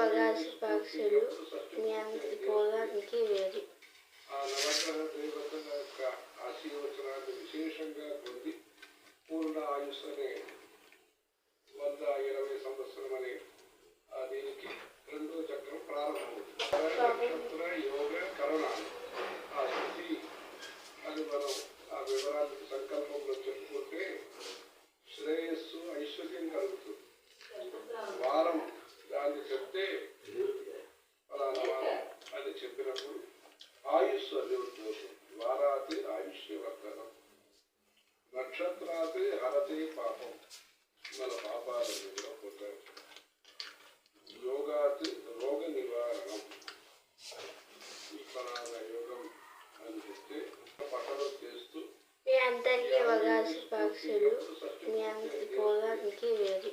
అవకాశ పక్షులు నియంత్రించుకోవడానికి వేరు. ఆ నవగ్రహ దేవతల యొక్క ఆశీర్వచనాన్ని విశేషంగా పొంది పూర్ణ ఆయుష్ అనే 120 సంవత్సరం అనే దీనికి రెండో చక్రం ప్రారంభమవుతుంది. నక్షత్ర యోగ కరుణ ఆ స్థితి అది మనం ఆ వివరాలు సంకల్పంలో చెప్పుకుంటే శ్రేయస్సు ఐశ్వర్యం కలుగుతుంది. వారం దాన్ని చెప్తే ఫలానా వారం అని చెప్పినప్పుడు ఆయుష్ అది ఉద్దేశం. వారాతి ఆయుష్యవర్ధనం, నక్షత్రాతి హరతే పాపం, మన పాపాలను కూడా పోతారు. యోగాతి రోగ నివారణం, ఈ ఫలానా యోగం అని చెప్తే పఠనం చేస్తూ మీ అందరికీ అవకాశ పక్షులు నియంత్రించుకోవడానికి వేరు.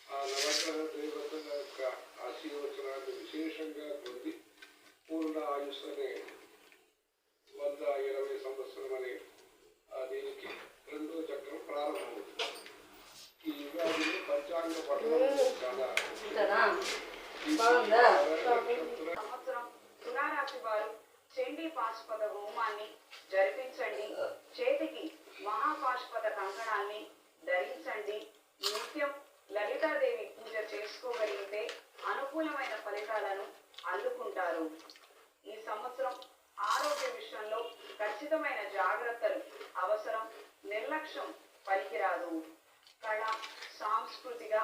ఆ నవగ్రహ దేవతల యొక్క ఆశీర్వచనాన్ని విశేషంగా పొంది పూర్ణ ఆయుష్ అనే 120 సంవత్సరం అనే దీనికి రెండో చక్రం ప్రారంభమవుతుంది. ఈ యుగాదిని పంచాంగ పఠనం చాలా సంవత్సరం తులారాశి వారు చండీ పాశుపత హోమాన్ని జరిపించండి. చేతికి మహాపాశుపత కంకణాన్ని ధరించండి. నిత్యం లలితాదేవి పూజ చేసుకోగలిగితే అనుకూలమైన ఫలితాలను అందుకుంటారు. ఈ సంవత్సరం ఆరోగ్య విషయంలో ఖచ్చితమైన జాగ్రత్తలు అవసరం. నిర్లక్ష్యం పనికిరాదు. కళ, సాంస్కృతిక,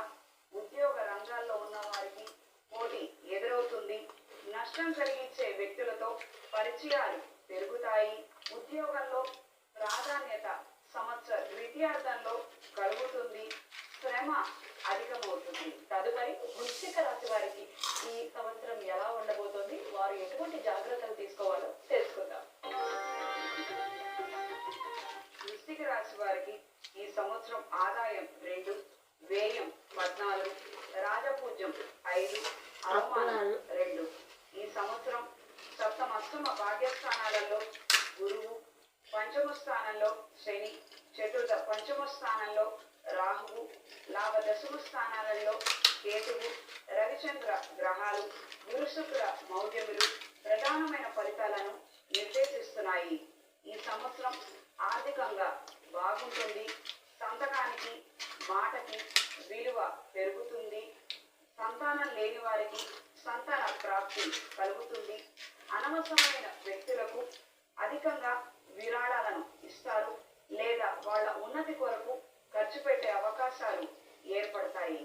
ఉద్యోగ రంగాల్లో ఉన్న వారికి పోటీ ఎదురవుతుంది. నష్టం కలిగించే వ్యక్తులతో పరిచయాలు పెరుగుతాయి. ఉద్యోగంలో ప్రాధాన్యత సంవత్సర ద్వితీయార్థంలో కలుగుతుంది. శ్రమ అధికమవుతుంది. తదుపరి వృశ్చిక రాశి వారికి ఈ సంవత్సరం ఎలా ఉండబోతోంది, వారు ఎటువంటి జాగ్రత్తలు తీసుకోవాలో తెలుసుకుందాం. వృశ్చిక రాశి వారికి ఈ సంవత్సరం ఆదాయం 2, వ్యయం 14, రాజపూజ్యం 5, అవమానం 2. ఈ సంవత్సరం సప్తమ అష్టమ భాగ్యస్థానాలలో గురువు, పంచమ స్థానంలో శని, చతుర్థ పంచమ స్థానంలో రాహువు, లాభ దశమ స్థానాలలో కేతువు, రవిచంద్ర గ్రహాలు గురు శుక్ర మౌఢ్యములు ప్రధానమైన ఫలితాలను నిర్దేశిస్తున్నాయి. ఈ సంవత్సరం ఆర్థికంగా బాగుంటుంది. సంతకానికి, మాటకి విలువ పెరుగుతుంది. సంతానం లేని వారికి సంతాన ప్రాప్తి కలుగుతుంది. అనవసరమైన వ్యక్తులకు అధికంగా విరాళాలను ఇస్తారు లేదా వాళ్ళ ఉన్నతి కొరకు ఖర్చు పెట్టే అవకాశాలు ఏర్పడతాయి.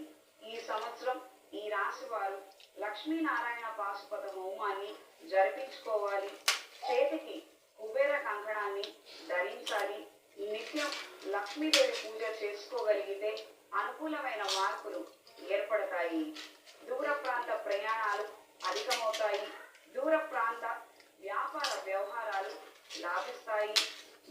ఈ సంవత్సరం ఈ రాశి వారు లక్ష్మీనారాయణ పాశుపత హోమాన్ని జరిపించుకోవాలి. చేతికి కుబేర కంకణాన్ని ధరించాలి. నిత్యం లక్ష్మీదేవి పూజ చేసుకోగలిగితే అనుకూలమైన మార్పులు ఏర్పడతాయి. దూర ప్రాంత ప్రయాణాలు అధికమవుతాయి. దూర ప్రాంత వ్యాపార వ్యవహారాలు లాభిస్తాయి.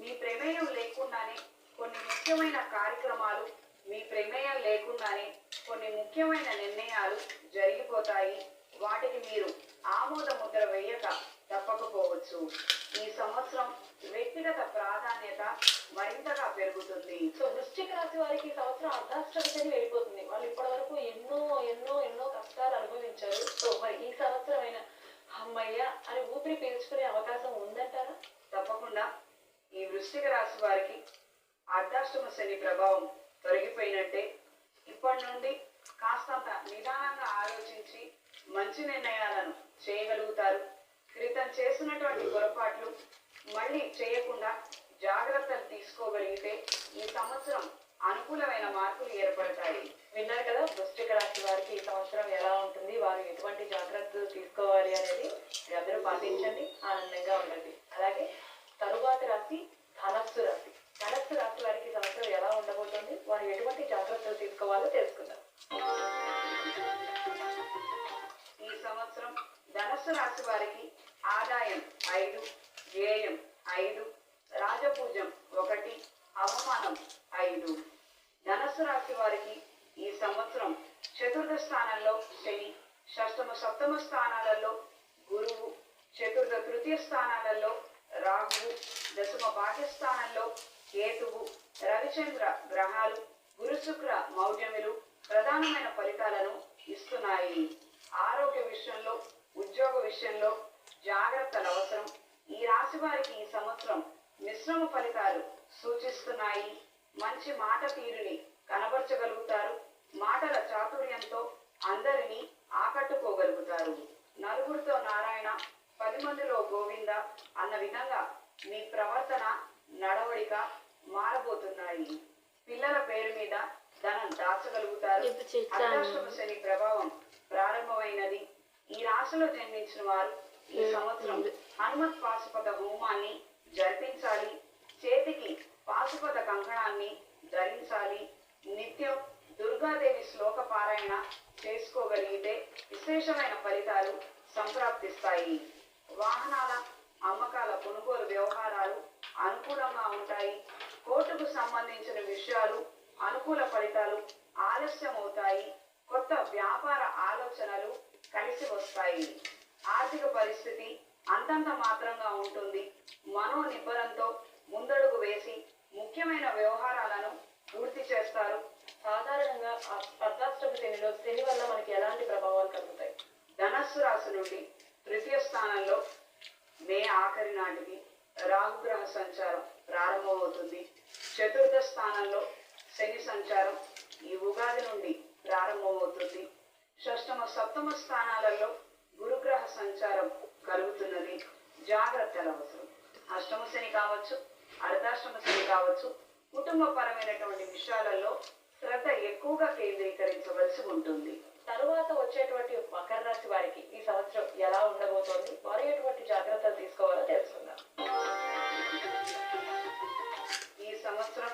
మీ ప్రమేయం లేకుండానే కొన్ని ముఖ్యమైన కార్యక్రమాలు, మీ ప్రమేయం లేకుండానే కొన్ని ముఖ్యమైన నిర్ణయాలు జరిగిపోతాయి. వాటికి మీరు ఆమోద ముద్ర వేయక తప్పకపోవచ్చు. ఈ సంవత్సరం వ్యక్తిగత ప్రాధాన్యత మరింతగా పెరుగుతుంది. సో వృశ్చిక రాశి వారికి ఈ సంవత్సరం అర్ధాష్టమి వెళ్ళిపోతుంది. వాళ్ళు ఇప్పటి వరకు ఎన్నో ఎన్నో ఎన్నో కష్టాలు అనుభవించారు. సో మరి ఈ సంవత్సరం అయినా అమ్మయ్య అని ఊపిరి పీల్చుకునే అవకాశం ఉందంటారా? తప్పకుండా. ఈ వృశ్చిక రాశి వారికి అర్ధాష్టమ శని ప్రభావం తొలగిపోయినట్టే. ఇప్పటి నుండి కాస్తంత నిదానంగా ఆలోచించి మంచి నిర్ణయాలను చేయగలుగుతారు. క్రితం చేసినటువంటి పొరపాట్లు మళ్ళీ చేయకుండా జాగ్రత్తలు తీసుకోగలిగితే ఈ సంవత్సరం అనుకూలమైన మార్పులు ఏర్పడతాయి. విన్నారు కదా, వృశ్చిక రాశి వారికి ఈ సంవత్సరం ఎలా ఉంటుంది, వారు ఎటువంటి జాగ్రత్తలు తీసుకోవాలి అనేది అందరూ పాటించండి, ఆనందంగా ఉండండి. అలాగే తరువాతి రాశి ధనస్సు రాశి. ధనస్సు రాశి వారికి సంవత్సరం ఎలా ఉండబోతుంది, వారు ఎటువంటి జాగ్రత్తలు తీసుకోవాలో తెలుసుకుందాం. ఈ సంవత్సరం ధనస్సు రాశి వారికి ఆదాయం 5, వ్యయం 5, రాజపూజ్యం 1, అవమానం 5. ధనస్సు రాశి వారికి ఈ సంవత్సరం చతుర్థ స్థానంలో శని, షష్టమ సప్తమ స్థానాలలో గురువు, చతుర్థ తృతీయ స్థానాలలో రాహువు, దశమ భాగ్యస్థానంలో కేతువు, రవిచంద్ర గ్రహాలు గురు శుక్ర మౌఢ్యములు ప్రధానమైన ఫలితాలను ఇస్తున్నాయి. ఆరోగ్య విషయంలో, ఉద్యోగ విషయంలో జాగ్రత్తలు అవసరం. ఈ రాశి వారికి ఈ సంవత్సరం మిశ్రమ ఫలితాలు సూచిస్తున్నాయి. మంచి మాట తీరుని కనబరచగలుగుతారు. మాటల చాతుర్యంతో అందరినీ ఆకట్టుకోగలుగుతారు. నలుగురితో నారాయణ, 10 మందిలో గోవింద అన్న విధంగా మీ ప్రవర్తన, నడవడిక మారబోతున్నాయి. పిల్లల పేరు మీద ధనం దాచగలుగుతారు. అర్ధాష్టమ శని ప్రభావం ప్రారంభమైనది. ఈ రాశిలో జన్మించిన వారు ఈ సంవత్సరం హనుమత్ పాశుపత హోమాన్ని జరిపించాలి. చేతికి పాశుపత కంకణాన్ని ధరించాలి. నిత్యం దుర్గాదేవి శ్లోక పారాయణ చేసుకోగలిగితే విశేషమైన ఫలితాలు సంప్రాప్తిస్తాయి. వాహనాల అమ్మకాల కొనుగోలు వ్యవహారాలు అనుకూలంగా ఉంటాయి. కోర్టుకు సంబంధించిన విషయాలు అనుకూల ఫలితాలు ఆలస్యం అవుతాయి. కొత్త వ్యాపార ఆలోచనలు కలిసి వస్తాయి. ఆర్థిక పరిస్థితి అంతంత మాత్రంగా ఉంటుంది. మనోనిబ్బరంతో ముందడుగు వేసి ముఖ్యమైన వ్యవహారాలను పూర్తి చేస్తారు. సాధారణంగా అర్ధాష్టమ శనిలో శని వల్ల మనకి ఎలాంటి ప్రభావాలు కలుగుతాయి? ధనస్సు రాశి నుండి 3వ స్థానంలో మే ఆఖరి నాటికి రాహుగ్రహ సంచారం ప్రారంభమవుతుంది. 4వ స్థానంలో శని సంచారం ఈ ఉగాది నుండి ప్రారంభమవుతుంది. 6వ, 7వ స్థానాలలో గురుగ్రహ సంచారం కలుగుతున్నది. జాగ్రత్తలు అవసరం. అష్టమ శని కావచ్చు, అర్ధాష్టమ శని కావచ్చు, కుటుంబపరమైనటువంటి విషయాలలో శ్రద్ధ ఎక్కువగా కేంద్రీకరించవలసి ఉంటుంది. తరువాత వచ్చేటువంటి మకర రాశి వారికి ఈ సంవత్సరం ఎలా ఉండబోతోంది, వారు ఎటువంటి జాగ్రత్తలు తీసుకోవాలో తెలుసుకుందాం. ఈ సంవత్సరం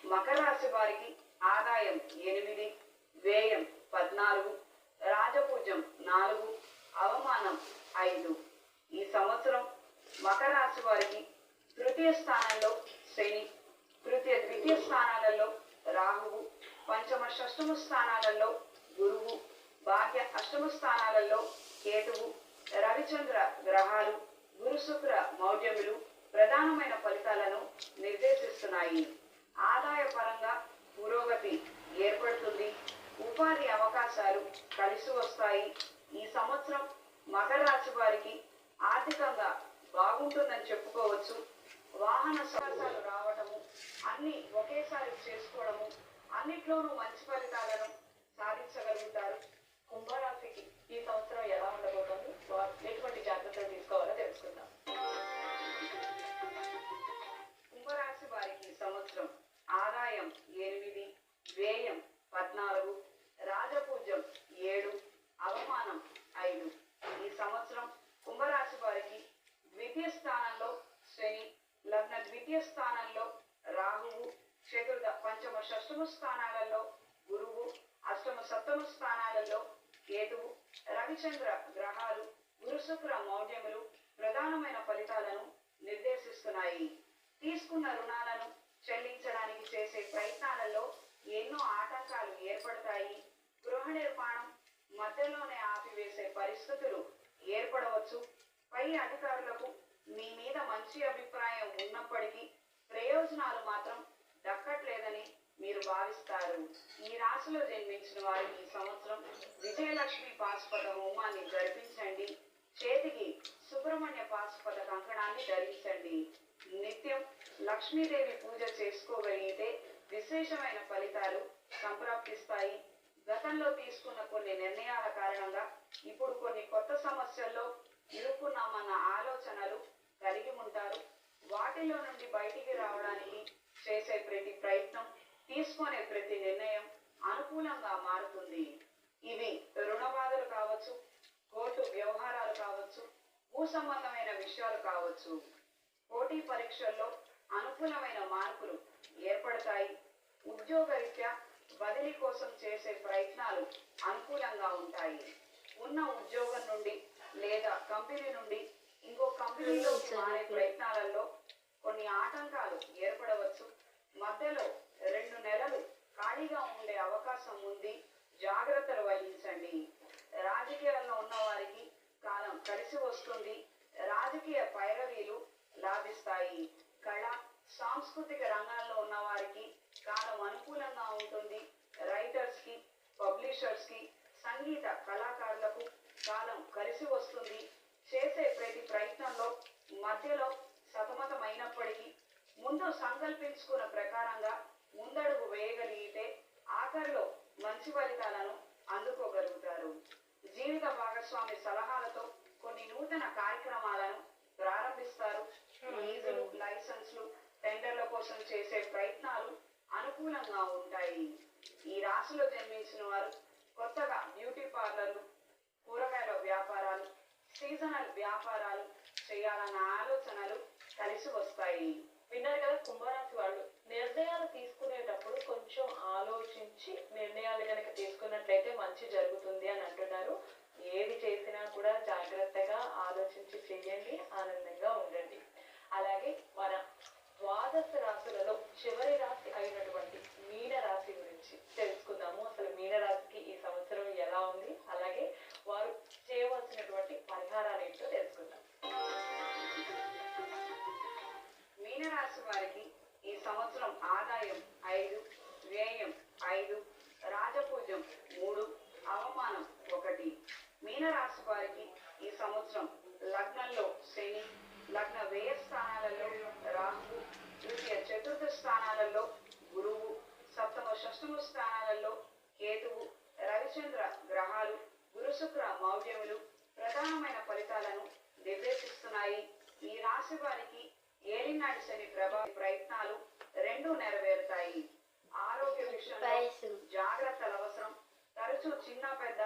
మకర రాశి వారికి ఆదాయం 8, వ్యయం 14, రాజపూజ్యం 4, అవమానం 5. ఈ సంవత్సరం మకర రాశి వారికి 3వ స్థానంలో శని, తృతీయ, ద్వితీయ స్థానాలలో రాహువు, పంచమ, షష్టమ స్థానాలలో గురువు, భాగ్య, అష్టమ స్థానాలలో కేతువు, రవిచంద్ర గ్రహాలు గురు శుక్ర మౌఢ్యములు ప్రధానమైన ఫలితాలను నిర్దేశిస్తున్నాయి. ఆదాయ పరంగా పురోగతి ఏర్పడుతుంది. ఉపాధి అవకాశాలు కలిసి వస్తాయి. ఈ సంవత్సరం మకర రాశి వారికి ఆర్థికంగా బాగుంటుందని చెప్పుకోవచ్చు. వాహన సమస్యలు రావటము, అన్ని ఒకేసారి చేసుకోవడము, అన్నిట్లోనూ మంచి ఫలితాలను సాధించగలుగుతారు. కుంభరాశికి ఈ సంవత్సరం ఎలా ఉండబోతోంది, వారు ఎటువంటి జాగ్రత్తలు తీసుకోవాలో తెలుసుకుందాం. కుంభరాశి వారికి ఈ సంవత్సరం ఆదాయం 8, వ్యయం 14, రాజపూజ్యం 7, అవమానం 5. ఈ సంవత్సరం కుంభరాశి వారికి ద్వితీయ స్థానంలో శని, లగ్న ద్వితీయ స్థానంలో రాహువు, చతుర్థ, పంచమ, షష్టమ స్థానాలలో గురువు, అష్టమ, సప్తమ స్థానాలలో కేతువు, రవిచంద్ర గ్రహాలు గురు శుక్ర మౌఢ్యములు ప్రధానమైన ఫలితాలను నిర్దేశిస్తున్నాయి. తీసుకున్న రుణాలను చెల్లించడానికి చేసే ప్రయత్నాలలో ఎన్నో ఆటంకాలు ఏర్పడతాయి. గృహ నిర్మాణం మధ్యలోనే ఆపివేసే పరిస్థితులు ఏర్పడవచ్చు. పై అధికారులకు మీ మీద మంచి అభిప్రాయం ఉన్నప్పటికీ ప్రయోజనాలు మాత్రం దక్కట్లేదని మీరు భావిస్తారు. ఈ రాశిలో జన్మించిన వారు ఈ సంవత్సరం విజయలక్ష్మి పాశుపత హోమాన్ని జరిపించండి. చేతికి సుబ్రహ్మణ్య పాశుపత కంకణాన్ని ధరించండి. నిత్యం లక్ష్మీదేవి పూజ చేసుకోగలిగితే విశేషమైన ఫలితాలు సంప్రాప్తిస్తాయి. గతంలో తీసుకున్న కొన్ని నిర్ణయాల కారణంగా ఇప్పుడు కొన్ని కొత్త సమస్యల్లో ఇరుక్కున్నామన్న ఆలోచనలు కలిగి ఉంటారు. వాటిలో నుండి బయటికి రావడానికి చేసే ప్రతి ప్రయత్నం, తీసుకునే ప్రతి నిర్ణయం అనుకూలంగా మారుతుంది. ఇవి రుణ బాధలు కావచ్చు, కోర్టు వ్యవహారాలు కావచ్చు, భూ సంబంధమైన విషయాలు కావచ్చు. పోటీ పరీక్షల్లో అనుకూలమైన మార్పులు ఏర్పడతాయి. ఉద్యోగరీత్యా బదిలీ కోసం చేసే ప్రయత్నాలు అనుకూలంగా ఉంటాయి. ఉన్న ఉద్యోగం నుండి లేదా కంపెనీ నుండి ఇంకో కంపెనీలోకి మారే ప్రయత్నాలలో కొన్ని ఆటంకాలు ఏర్పడవచ్చు. మధ్యలో 2 నెలలు ఖాళీగా ఉండే అవకాశం ఉంది. జాగ్రత్తలు వహించండి. రాజకీయాల్లో ఉన్న వారికి కాలం కలిసి వస్తుంది. రాజకీయ పైరవీలు లాభిస్తాయి. కళ, సాంస్కృతిక రంగాల్లో ఉన్న వారికి కాలం అనుకూలంగా ఉంటుంది. రైటర్స్ కి, పబ్లిషర్స్ కి, సంగీత సంగీత కళాకారులకు కాలం కలిసి వస్తుంది. చేసే ప్రతి ప్రయత్నంలో మధ్యలో సతమతమైనప్పటికీ ముందు సంకల్పించుకున్న ప్రకారంగా ముందడుగు వేయగలిగితే ఆఖరిలో మంచి ఫలితాలను అందుకోగలుగుతారు. జీవిత భాగస్వామి సలహాలతో కొన్ని నూతన కార్యక్రమాలను ప్రారంభిస్తారు. లీజులు, లైసెన్స్లు, టెండర్ల కోసం చేసే ప్రయత్నాలు అనుకూలంగా ఉంటాయి. ఈ రాశిలో జన్మించిన వారు కొత్తగా బ్యూటీ పార్లర్లు, కూరగాయల వ్యాపారాలు, సీజనల్ వ్యాపారాలు చేయాలన్న ఆలోచనలు కలిసి వస్తాయి. విన్నారు కదా కుంభరాశి వాళ్ళు నిర్ణయాలు తీసుకునేటప్పుడు కొంచెం ఆలోచించి నిర్ణయాలు కనుక తీసుకున్నట్లయితే మంచి జరుగుతుంది అని అంటున్నారు. ఏది చేసినా కూడా జాగ్రత్తగా ఆలోచించి చెయ్యండి, ఆనందంగా ఉండండి. అలాగే మన ద్వాదశ రాశులలో చివరి రాశి అయినటువంటి మీన రాశి గురించి తెలుసుకుందాము. అసలు మీన రాశికి ఈ సంవత్సరం ఎలా ఉంది, అలాగే వారు చేయవలసినటువంటి పరిహారాలు ఏంటో తెలుసుకుందాం. మీనరాశి వారికి ఈ సంవత్సరం ఆదాయం 5, వ్యయం 5, రాజపూజ్యం 3, అవమానం 1. మీనరాశి వారికి ఈ సంవత్సరం లగ్నంలో శని, లగ్న వ్యయ స్థానాలలో రాహువు, ద్వితీయ చతుర్థ స్థానాలలో గురువు, సప్తమ షష్టమ స్థానాలలో కేతువు, రవిచంద్ర గ్రహాలు, గురు శుక్ర మౌఢ్యములు ప్రధానమైన ఫలితాలను నిర్దేశిస్తున్నాయి. ఈ రాశి వారికి ఏలినాటి శని ప్రయత్నాలు రెండూ నెరవేరుతాయి. ఆరోగ్య విషయంలో జాగ్రత్తలు అవసరం. తరచూ చిన్న పెద్ద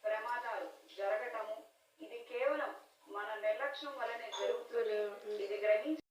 ప్రమాదాలు జరగటము ఇది కేవలం మన నిర్లక్ష్యం వల్లనే జరుగుతుంది. ఇది గ్రహించి